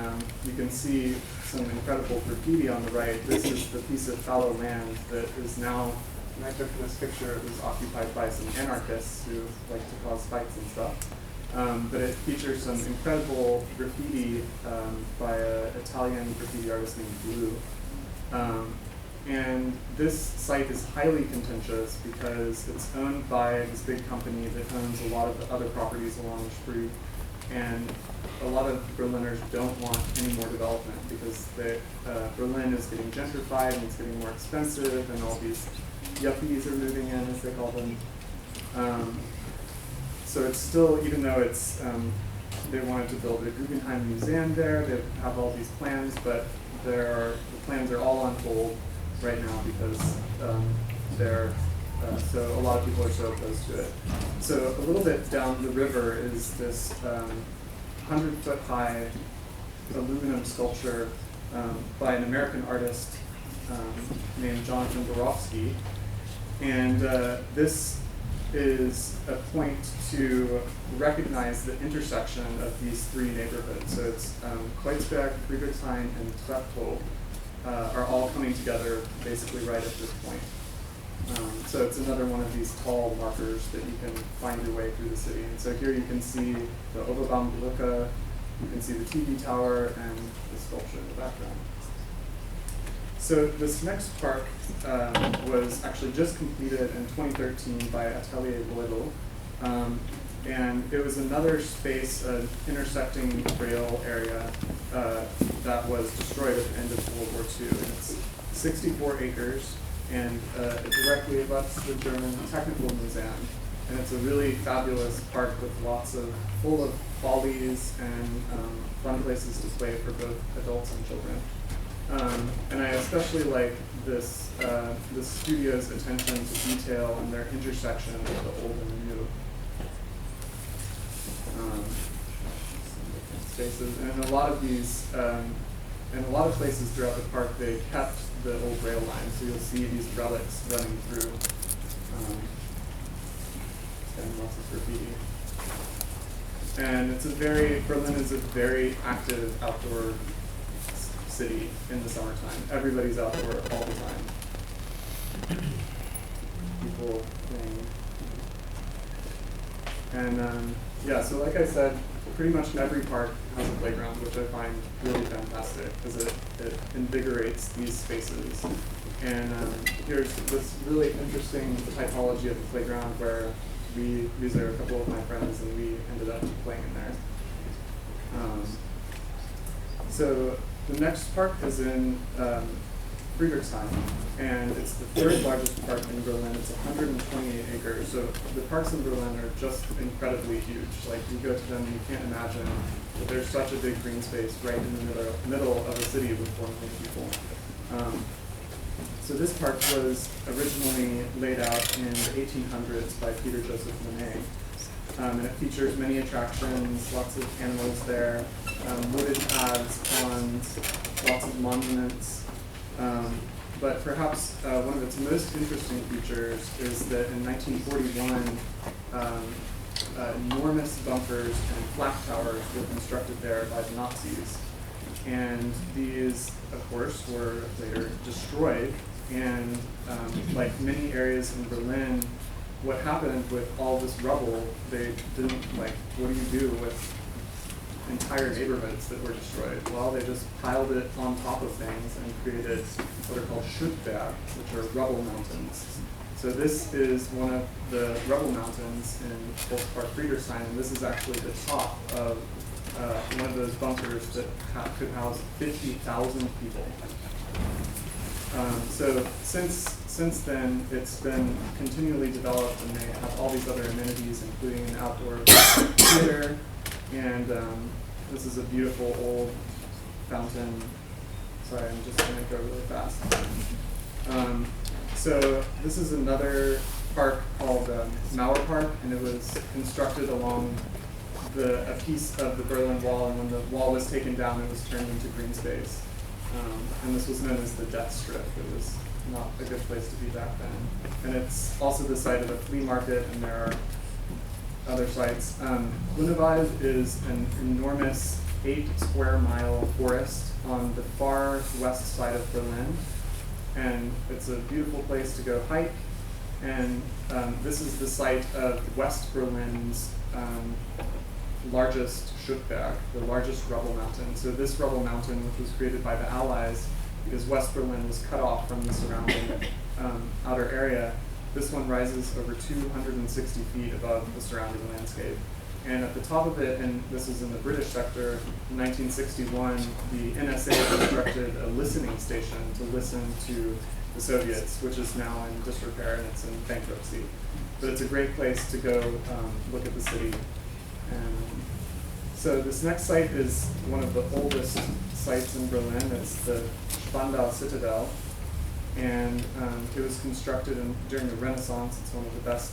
you can see some incredible graffiti on the right. This is the piece of fallow land that is now, when I took this picture, it was occupied by some anarchists who like to cause fights and stuff. But it features some incredible graffiti by an Italian graffiti artist named Blue. And this site is highly contentious because it's owned by this big company that owns a lot of the other properties along the street. And a lot of Berliners don't want any more development because Berlin is getting gentrified and it's getting more expensive, and all these yuppies are moving in, as they call them. So it's still, even though it's they wanted to build a Guggenheim museum there, they have all these plans, but the plans are all on hold right now because so a lot of people are so opposed to it. So a little bit down the river is this 100-foot high aluminum sculpture by an American artist named Jonathan Borofsky. And this is a point to recognize the intersection of these 3 neighborhoods. So it's Kreuzberg, Friedrichshain, and Treptow are all coming together basically right at this point. So it's another one of these tall markers that you can find your way through the city. And so here you can see the Oberbahn-Brücke, you can see the TV tower, and the sculpture in the background. So this next park was actually just completed in 2013 by Atelier Loydel. And it was another space, an intersecting rail area that was destroyed at the end of World War II. And it's 64 acres. And it directly abuts the German Technical Museum. And it's a really fabulous park with full of follies and fun places to play for both adults and children. And I especially like this studio's attention to detail and their intersection of the old and the new spaces. And in a lot of these, in a lot of places throughout the park, they kept the old rail line, so you'll see these relics running through, and lots of graffiti. And Berlin is a very active outdoor city in the summertime. Everybody's outdoor all the time. People playing. And yeah, so like I said, pretty much every park has a playground, which I find really fantastic because it invigorates these spaces. And here's this really interesting typology of the playground where these are a couple of my friends, and we ended up playing in there. So the next park is in Friedrichshain, and it's the 3rd largest park in Berlin. It's 128 acres. So the parks in Berlin are just incredibly huge. Like, you go to them and you can't imagine that there's such a big green space right in the middle of a city with 4 million people. So this park was originally laid out in the 1800s by Peter Joseph Monet. And it features many attractions, lots of animals there, wooded paths, ponds, lots of monuments. But perhaps one of its most interesting features is that in 1941, enormous bunkers and flak towers were constructed there by the Nazis. And these, of course, were later destroyed. And like many areas in Berlin, what happened with all this rubble, they didn't, like, what do you do with entire neighborhoods that were destroyed? Well, they just piled it on top of things and created what are called Schuttberg, which are rubble mountains. So this is one of the rubble mountains in Volkspark Friedrichshain, and this is actually the top of one of those bunkers that could house 50,000 people. So since then, it's been continually developed, and they have all these other amenities, including an outdoor theater, and this is a beautiful old fountain. Sorry, I'm just going to go really fast. So this is another park called Mauer Park, and it was constructed along a piece of the Berlin Wall, and when the wall was taken down, it was turned into green space. And this was known as the Death Strip. It was not a good place to be back then. And it's also the site of a flea market, and there are other sites. Grunewald is an enormous 8-square-mile forest on the far west side of Berlin. And it's a beautiful place to go hike. And this is the site of West Berlin's largest Schuttberg, the largest Rubble Mountain. So this Rubble Mountain, which was created by the Allies because West Berlin was cut off from the surrounding outer area, this one rises over 260 feet above the surrounding landscape. And at the top of it, and this is in the British sector, in 1961, the NSA constructed a listening station to listen to the Soviets, which is now in disrepair and it's in bankruptcy. But it's a great place to go look at the city. And so this next site is one of the oldest sites in Berlin. It's the Bombed-Out Citadel. And it was constructed during the Renaissance. It's one of the best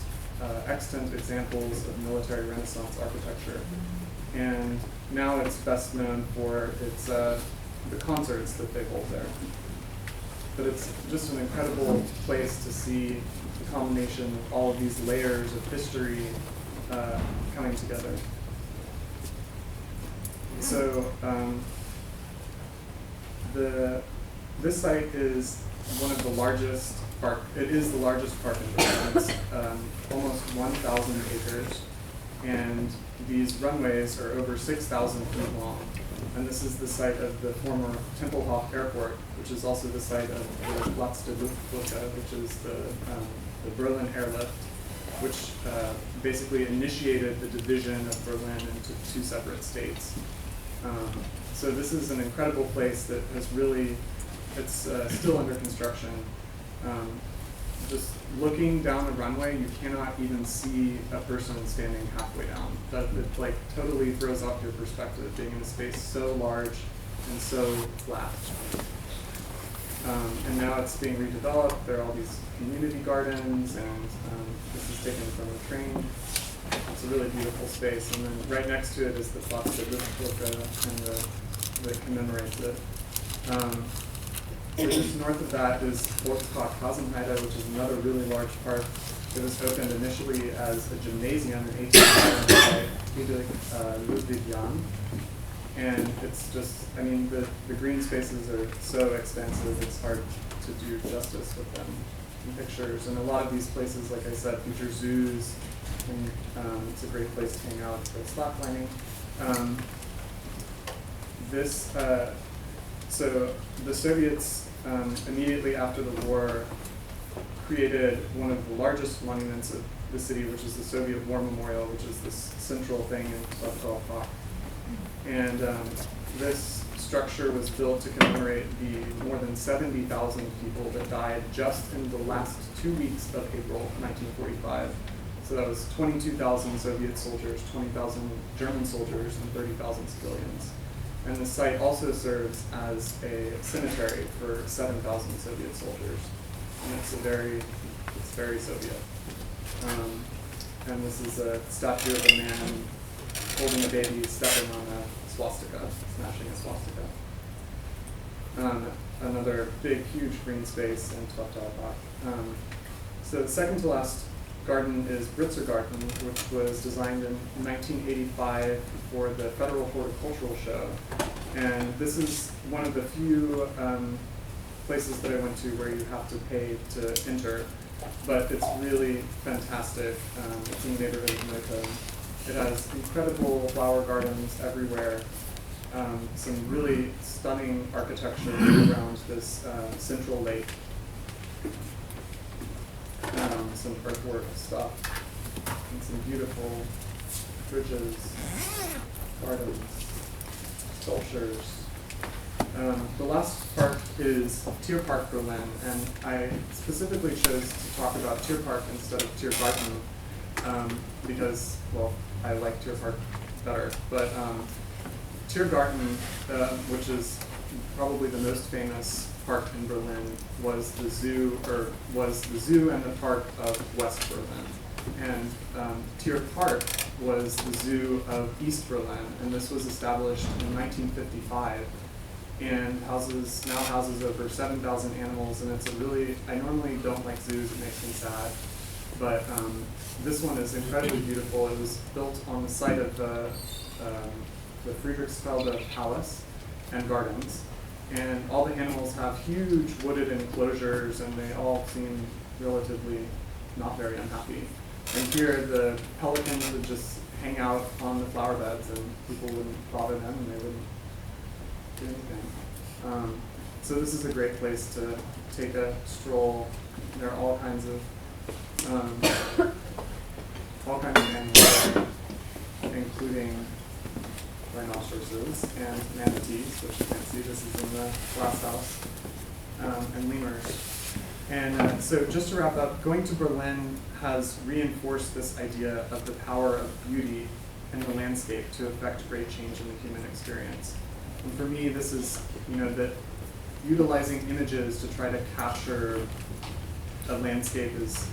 extant examples of military Renaissance architecture. And now it's best known for its the concerts that they hold there. But it's just an incredible place to see the combination of all of these layers of history coming together. So this site is one of the largest park. It is the largest park in Berlin. It's almost 1,000 acres, and these runways are over 6,000 feet long. And this is the site of the former Tempelhof Airport, which is also the site of the Platz der Luftbrücke, which is the Berlin airlift, which basically initiated the division of Berlin into two separate states. So this is an incredible place that has really, it's still under construction. Just looking down the runway, you cannot even see a person standing halfway down. That it like totally throws off your perspective, being in a space so large and so flat. And now it's being redeveloped. There are all these community gardens, and this is taken from a train. It's a really beautiful space. And then right next to it is the Platz der Luftbrücke, and that commemorates it. So just north of that is Volkspark Hasenheide, which is another really large park. It was opened initially as a gymnasium in 1811 by Friedrich Ludwig Jahn. And it's just, I mean, the green spaces are so expansive, it's hard to do justice with them in pictures. And a lot of these places, like I said, feature zoos, and it's a great place to hang out for slacklining. So the Soviets, immediately after the war, created one of the largest monuments of the city, which is the Soviet War Memorial, which is this central thing in Platz. And this structure was built to commemorate the more than 70,000 people that died just in the last 2 weeks of April 1945. So that was 22,000 Soviet soldiers, 20,000 German soldiers, and 30,000 civilians. And the site also serves as a cemetery for 7,000 Soviet soldiers. And it's very Soviet. And this is a statue of a man holding a baby, stepping on a swastika, smashing a swastika. Another big, huge green space in Park. So the second to last garden is Ritzer Garden, which was designed in 1985 for the Federal Horticultural Show. And this is one of the few places that I went to where you have to pay to enter, but it's really fantastic. It's in the neighborhood of Moto. It has incredible flower gardens everywhere, some really stunning architecture around this central lake, some earthwork stuff, and some beautiful bridges, gardens, sculptures. The last park is Tierpark Berlin, and I specifically chose to talk about Tierpark instead of Tiergarten because, well, I like Tierpark better. But Tiergarten, which is probably the most famous park in Berlin, was the zoo and the park of West Berlin. And Tierpark was the zoo of East Berlin, and this was established in 1955. And now houses over 7,000 animals, and it's a really, I normally don't like zoos, it makes me sad, but this one is incredibly beautiful. It was built on the site of the Friedrichsfelde Palace and Gardens, and all the animals have huge wooded enclosures, and they all seem relatively not very unhappy. And here the pelicans would just hang out on the flower beds, and people wouldn't bother them, and they wouldn't do anything. So this is a great place to take a stroll. There are all kinds of animals, including rhinoceroses and manatees, which you can see. This is in the glass house, and lemurs. And so just to wrap up, going to Berlin has reinforced this idea of the power of beauty in the landscape to affect great change in the human experience. And for me, this is, that utilizing images to try to capture a landscape is,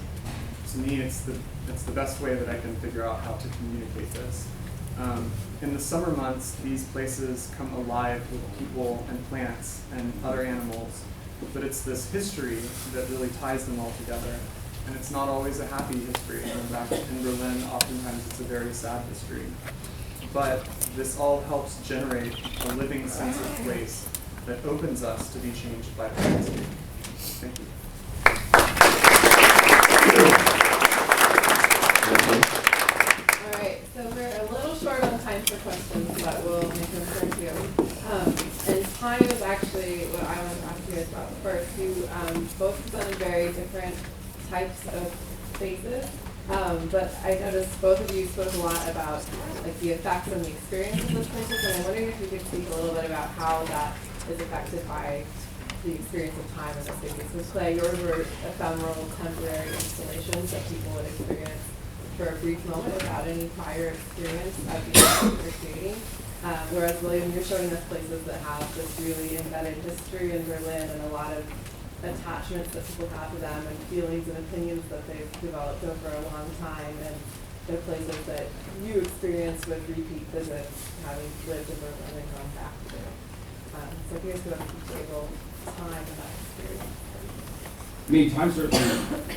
to me, it's the best way that I can figure out how to communicate this. In the summer months, these places come alive with people and plants and other animals, but it's this history that really ties them all together. And it's not always a happy history. In fact, in Berlin, oftentimes it's a very sad history. But this all helps generate a living sense of place that opens us to be changed by the landscape. Thank you. All right, so we're a little short on time for questions, but we'll make them for you. And time is actually what I want to ask you guys about first. You both presented very different types of spaces. But I noticed both of you spoke a lot about the effects and the experience of those places, and I'm wondering if you could speak a little bit about how that is affected by the experience of time in those spaces. So Clay, yours were ephemeral, temporary installations that people would experience for a brief moment without any prior experience of the art that you're creating. Whereas William, you're showing us places that have this really embedded history in Berlin and a lot of attachments that people have to them and feelings and opinions that they've developed over a long time, and they're places that you experience with repeat visits, having lived in Berlin and gone back to. So if you guys could table time and that experience. I mean, time certainly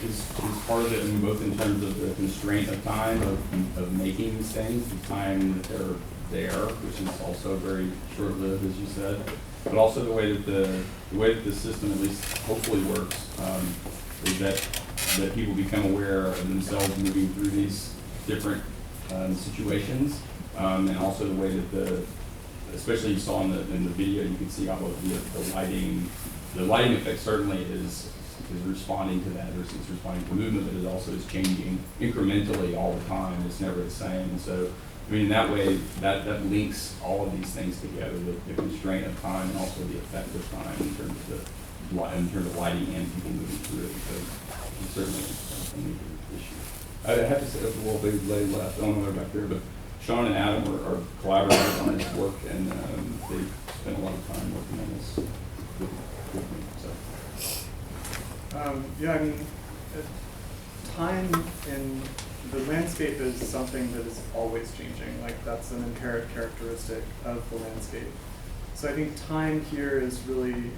is part of it, and both in terms of the constraint of time, of making these things, the time that they're there, which is also very short-lived, as you said, but also the way that the system at least hopefully works is that people become aware of themselves moving through these different situations, and also the way that especially you saw in the video, you can see how the lighting effect certainly is responding to that, or it's responding to movement, but it also is changing incrementally all the time. It's never the same, and so. I mean, in that way, that links all of these things together, the constraint of time and also the effect of time in terms of lighting and people moving through it. So it's certainly a major issue. I have to say, well, they left. I don't know they're back there, but Sean and Adam are collaborators on this work, and they spent a lot of time working on this with me. So. Yeah, I mean, time in the landscape is something that is always changing. Like that's an inherent characteristic of the landscape. So I think time here is really,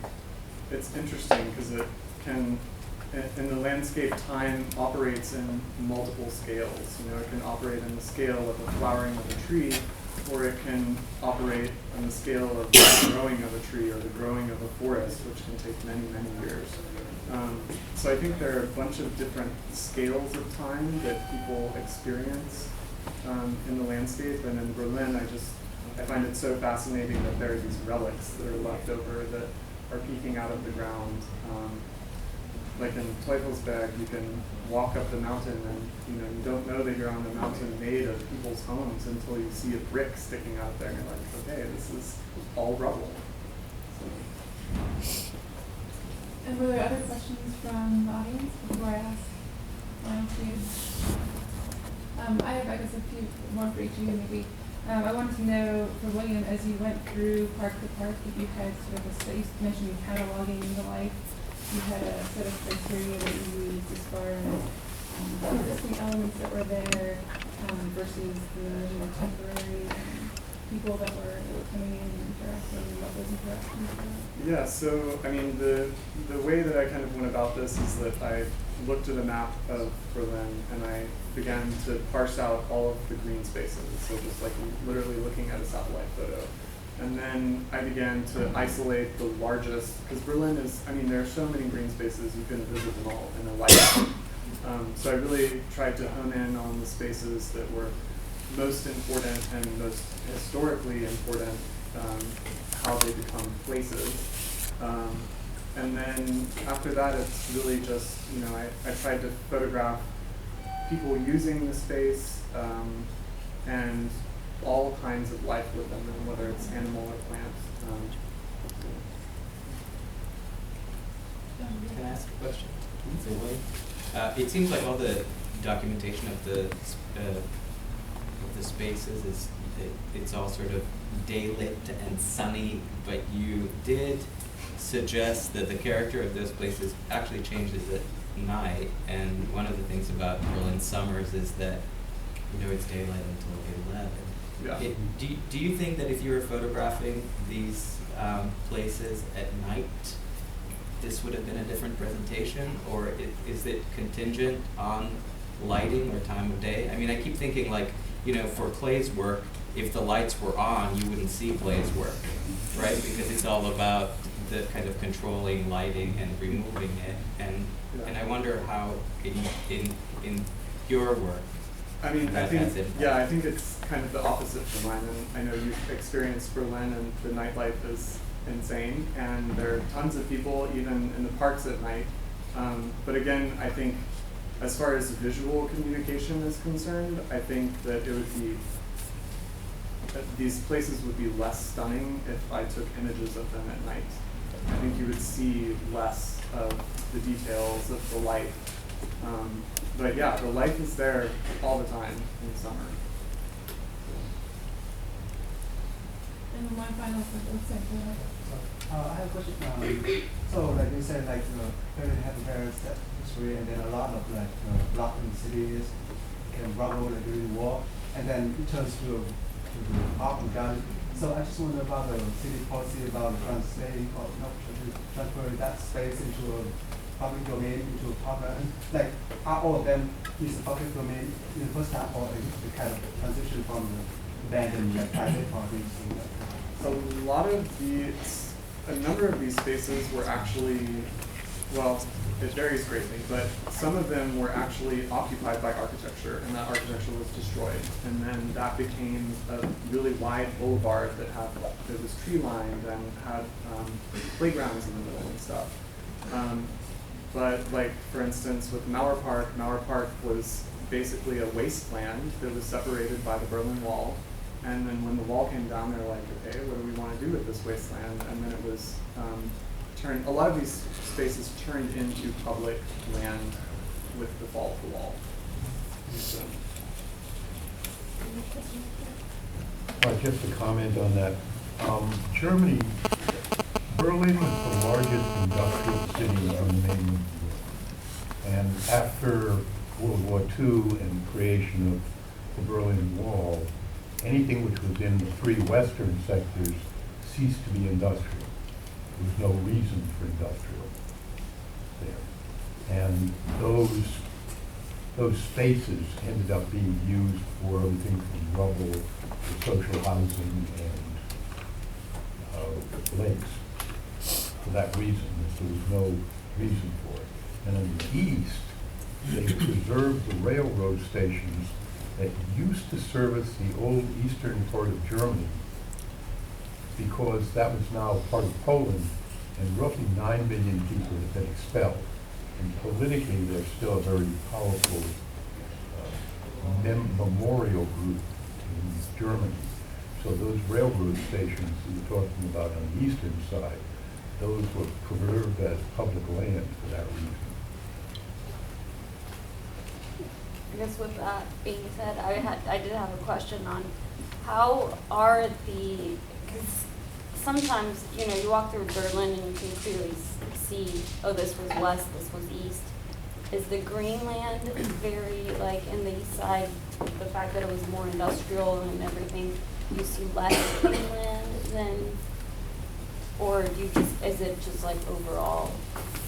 it's interesting because it can, in the landscape, time operates in multiple scales. You know, it can operate in the scale of the flowering of a tree, or it can operate on the scale of the growing of a tree or the growing of a forest, which can take many, many years. So I think there are a bunch of different scales of time that people experience in the landscape. And in Berlin, I find it so fascinating that there are these relics that are left over that are peeking out of the ground. Like in Teufelsberg, you can walk up the mountain and you don't know that you're on a mountain made of people's homes until you see a brick sticking out there and you're like, okay, this is all rubble. So. And were there other questions from the audience before I ask final few? I have, I guess, a few more for each of you, maybe. I wanted to know, for William, as you went through park to park, if you had sort of a, you mentioned you cataloging the life, you had a set of criteria that you used as far as existing elements that were there versus the temporary people that were coming in and interacting, and what those interactions were. Yeah, so I mean the way that I kind of went about this is that I looked at a map of Berlin and I began to parse out all of the green spaces. So just like literally looking at a satellite photo. And then I began to isolate the largest, because Berlin is, I mean, there are so many green spaces, you couldn't visit them all in a lifetime. So I really tried to hone in on the spaces that were most important and most historically important, how they become places. And then after that, it's really just, I tried to photograph people using the space and all kinds of life within them, whether it's animal or plant. Can I ask a question? It seems like all the documentation of the spaces is it's all sort of day-lit and sunny, but you did suggest that the character of those places actually changes at night. And one of the things about Berlin summers is that it's daylight until 11. Yeah. Do you think that if you were photographing these places at night, this would have been a different presentation, or is it contingent on lighting or time of day? I mean, I keep thinking like, for Clay's work, if the lights were on, you wouldn't see Clay's work, right? Because it's all about the kind of controlling lighting and removing it, and I wonder how in your work. I mean, I think it's kind of the opposite for mine. And I know you've experienced Berlin, and the nightlife is insane, and there are tons of people even in the parks at night. But again, I think as far as visual communication is concerned, I think that it would be these places would be less stunning if I took images of them at night. I think you would see less of the details of the life. But yeah, the life is there all the time in the summer. And one final question. I have a question. So like you said, like Berlin has very set history, and then a lot of blocking cities can rubble like during the war, and then it turns to art and gallery. So I just wonder about the city policy about translating or not transferring that space into a public domain, into a park. Like, are all of them is public domain in the first time, or the kind of transition from the abandoned private properties to a number of these spaces were actually, well, it varies greatly, but some of them were actually occupied by architecture, and that architecture was destroyed. And then that became a really wide boulevard that was tree lined and had playgrounds in the middle and stuff. But like, for instance, with Mauer Park was basically a wasteland that was separated by the Berlin Wall. And then when the wall came down, they were like, okay, what do we want to do with this wasteland? And then it was a lot of these spaces turned into public land with the fall of the wall. So. Just a comment on that. Germany, Berlin was the largest industrial city on the mainland. And after World War II and the creation of the Berlin Wall, anything which was in the three western sectors ceased to be industrial. There was no reason for industrial there. And those spaces ended up being used for everything from rubble to social housing and lakes. For that reason, there was no reason for it. And in the east, they preserved the railroad stations that used to service the old eastern part of Germany, because that was now part of Poland, and roughly 9 million people had been expelled. And politically, they're still a very powerful memorial group in Germany. So those railroad stations that you're talking about on the eastern side, those were preserved as public land for that reason. I guess with that being said, I did have a question on how are because sometimes, you know, you walk through Berlin and you can clearly see, oh, this was west, this was east. Is the Greenland very, like, in the east side, the fact that it was more industrial and everything, you see less Greenland than, or do you just, is it just like overall?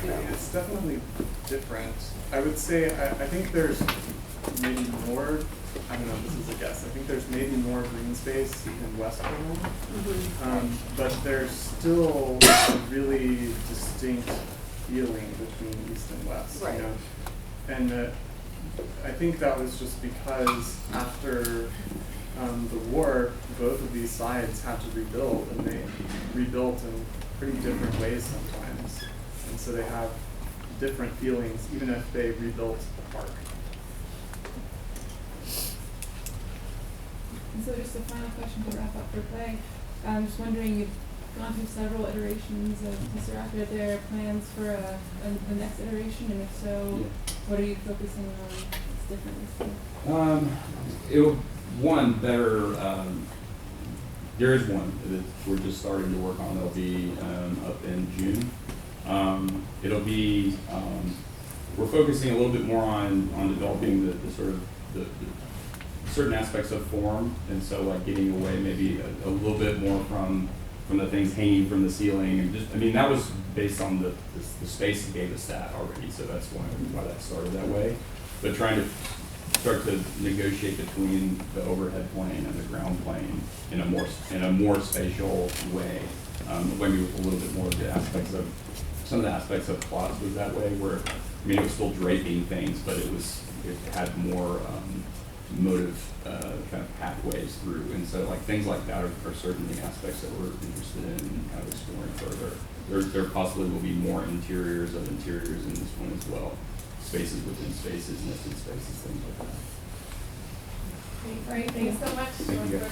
You know? It's definitely different. I would say, I think there's maybe more, I don't know, this is a guess, I think there's maybe more green space in West Berlin, but there's still a really distinct feeling between East and West, right. You know? And I think that was just because after the war, both of these sides had to rebuild, and they rebuilt in pretty different ways sometimes. And so they have different feelings, even if they rebuilt the park. And so just a final question to wrap up for Clay. I'm just wondering, you've gone through several iterations of Mr. Rapid. Are there plans for the next iteration? And if so, what are you focusing on that's different this year? There is one that we're just starting to work on. It'll be up in June. It'll be, we're focusing a little bit more on developing the sort of the certain aspects of form, and so like getting away maybe a little bit more from the things hanging from the ceiling, and just, I mean, that was based on the space that gave us that already, so that's why that started that way. But trying to start to negotiate between the overhead plane and the ground plane in a more spatial way, maybe with a little bit more of the aspects of some of the aspects of Platz was that way, where I mean it was still draping things, but it had more motive kind of pathways through, and so like things like that are certainly aspects that we're interested in kind of exploring further. There possibly will be more interiors of interiors in this one as well, spaces within spaces, nested spaces, things like that. Great, thanks so much. Thank you guys.